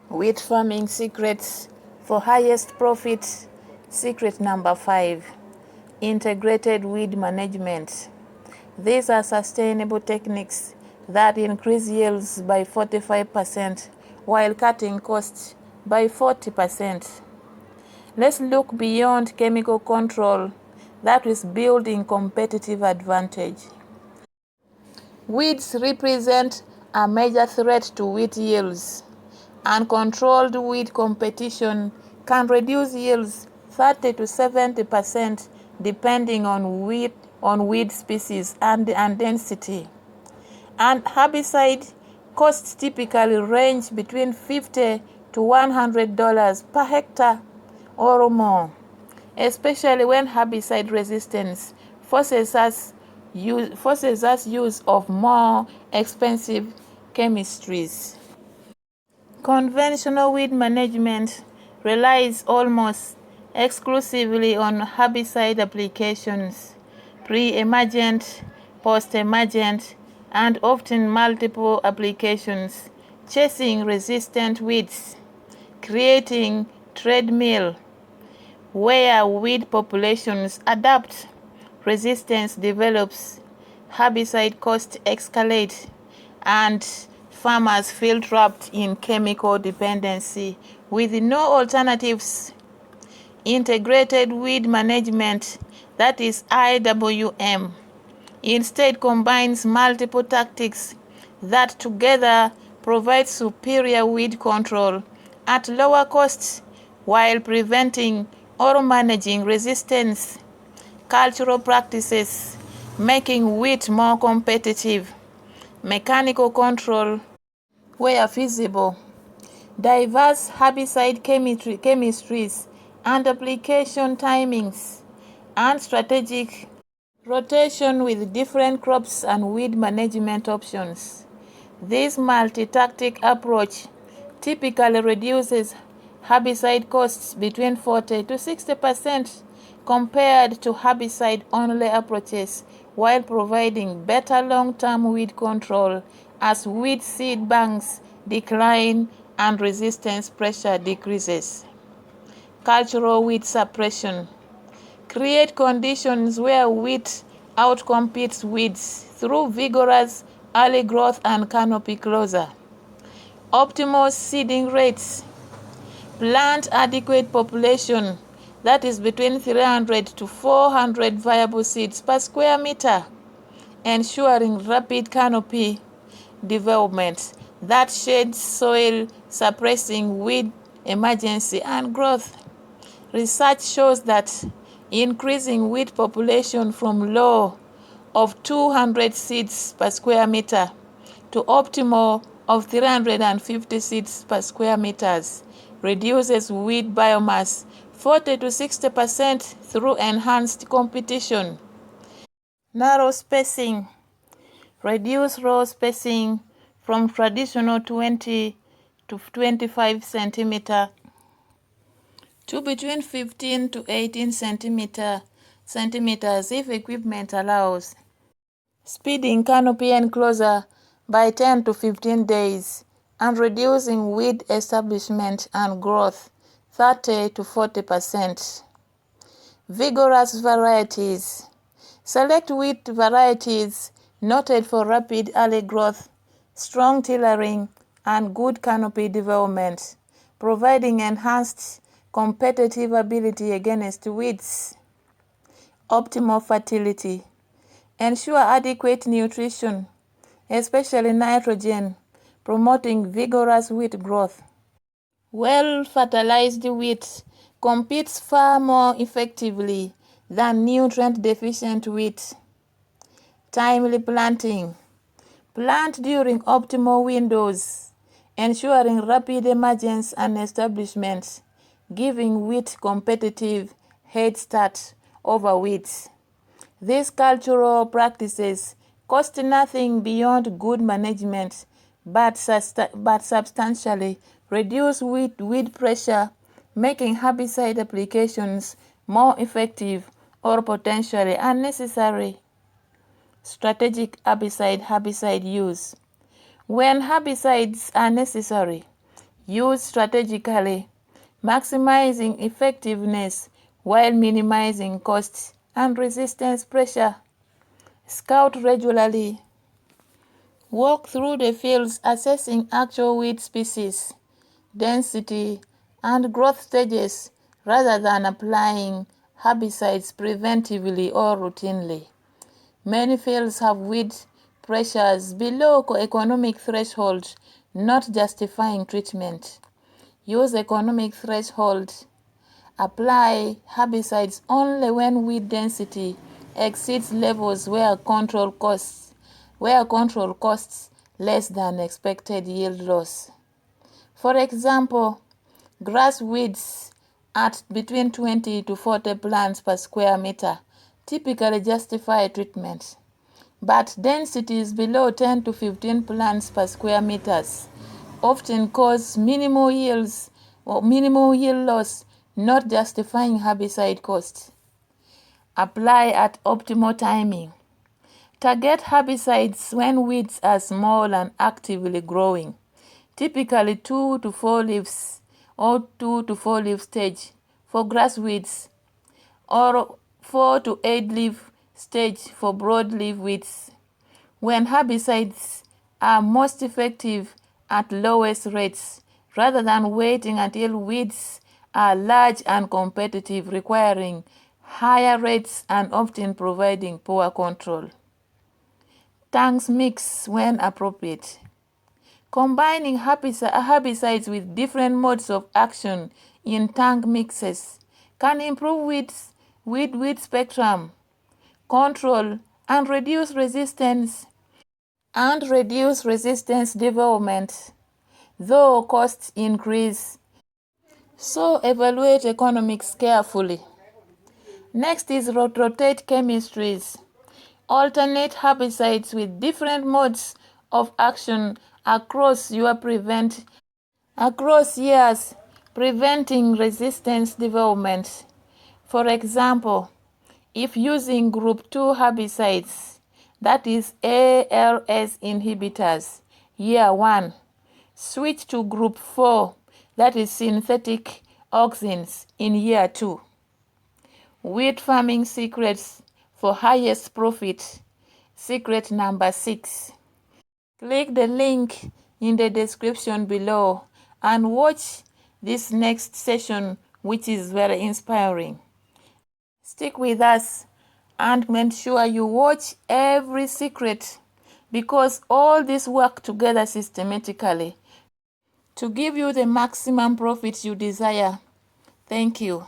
Wheat farming secrets for highest profit. Secret number 5. Integrated weed management. These are sustainable techniques that increase yields by 45% while cutting costs by 40%. Let's look beyond chemical control that is building competitive advantage. Weeds represent a major threat to wheat yields. Uncontrolled weed competition can reduce yields 30 to 70% depending on weed species and density. And herbicide costs typically range between $50 to $100 per hectare or more, especially when herbicide resistance forces us use of more expensive chemistries. Conventional weed management relies almost exclusively on herbicide applications, pre-emergent, post-emergent, and often multiple applications, chasing resistant weeds, creating treadmill where weed populations adapt, resistance develops, herbicide costs escalate, and farmers feel trapped in chemical dependency with no alternatives. Integrated weed management, that is IWM, instead combines multiple tactics that together provide superior weed control at lower costs while preventing or managing resistance. Cultural practices, making wheat more competitive. Mechanical control where feasible. Diverse herbicide chemistries and application timings, and strategic rotation with different crops and weed management options. This multi-tactic approach typically reduces herbicide costs between 40 to 60% compared to herbicide-only approaches, while providing better long-term weed control as weed seed banks decline and resistance pressure decreases. Cultural weed suppression. Create conditions where wheat outcompetes weeds through vigorous early growth and canopy closure. Optimal seeding rates. Plant adequate population, that is between 300 to 400 viable seeds per square meter, ensuring rapid canopy development that shades soil, suppressing weed emergency and growth. Research shows that increasing weed population from low of 200 seeds per square meter to optimal of 350 seeds per square meters reduces weed biomass 40 to 60% through enhanced competition. Narrow spacing. Reduce row spacing from traditional 20 to 25 centimeter to between 15 to 18 centimeters if equipment allows. Speeding canopy enclosure by 10 to 15 days and reducing weed establishment and growth 30 to 40%. Vigorous varieties. Select wheat varieties noted for rapid early growth, strong tillering, and good canopy development, providing enhanced competitive ability against weeds. Optimal fertility. Ensure adequate nutrition, especially nitrogen, promoting vigorous wheat growth. Well-fertilized wheat competes far more effectively than nutrient-deficient wheat. Timely planting. Plant during optimal windows, ensuring rapid emergence and establishment, giving wheat competitive head start over weeds. These cultural practices cost nothing beyond good management, but substantially reduce weed pressure, making herbicide applications more effective or potentially unnecessary. Strategic herbicide use. When herbicides are necessary, Use strategically, maximizing effectiveness while minimizing costs and resistance pressure. Scout regularly. Walk through the fields assessing actual weed species, density, and growth stages rather than applying herbicides preventively or routinely. Many fields have weed pressures below economic threshold, not justifying treatment. Use economic threshold. Apply herbicides only when weed density exceeds levels where control costs less than expected yield loss. For example, grass weeds at between 20 to 40 plants per square meter typically justify treatment, but densities below 10 to 15 plants per square meters often cause minimal yield loss, not justifying herbicide costs. Apply at optimal timing. Target herbicides when weeds are small and actively growing, typically 2 to 4 leaves or 2 to 4 leaf stage for grass weeds, or 4 to 8 leaf stage for broadleaf weeds. When herbicides are most effective at lowest rates, rather than waiting until weeds are large and competitive, requiring higher rates and often providing poor control. Tanks mix when appropriate. Combining herbicides with different modes of action in tank mixes can improve weed spectrum control and reduce resistance development, though costs increase. So evaluate economics carefully. Next is rotate chemistries. Alternate herbicides with different modes of action across years, preventing resistance development. For example, if using group 2 herbicides, that is ALS inhibitors, year 1, switch to group 4, that is synthetic auxins, in year 2. Weed farming secrets for highest profit. Secret number 6. Click the link in the description below and watch this next session, which is very inspiring. Stick with us and make sure you watch every secret, because all this work together systematically to give you the maximum profits you desire. Thank you.